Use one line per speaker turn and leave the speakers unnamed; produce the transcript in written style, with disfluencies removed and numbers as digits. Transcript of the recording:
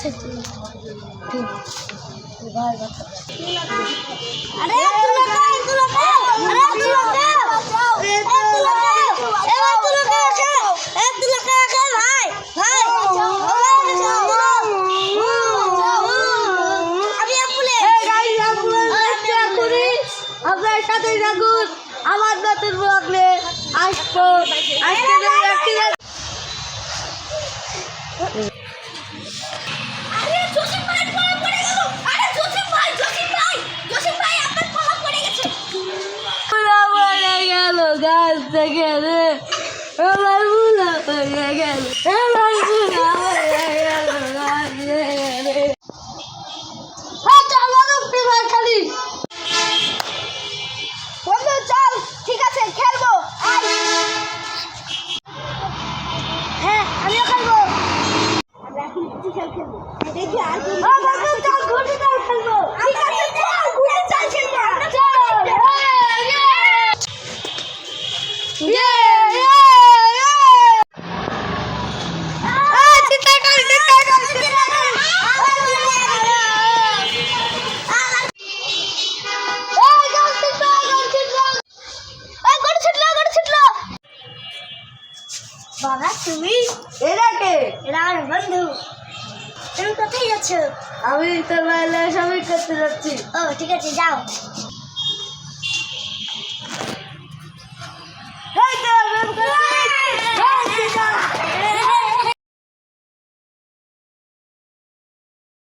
আছে আরে আপনার সাথে থাকুন আমার নতুন ব্লগে আসবো গাছ থেকে আমার ভুলা হয়ে গেল আমার ভুলা হয়ে গেল খালি বন্ধু চল ঠিক আছে খেলবো হ্যাঁ আমিও খেলবো আমরা এখন কিছু খেল খেলবো দেখি আর চল ঘুরে চল খেলবো ঠিক আছে চল ঘুরে চল খেলবো চল বাবা তুমি এরা কে? এরা আমার বন্ধু। তুমি কোথায় যাচ্ছ? আমি তোর বাইরে সবাই করতে যাচ্ছি। ও ঠিক আছে যাও। এই তো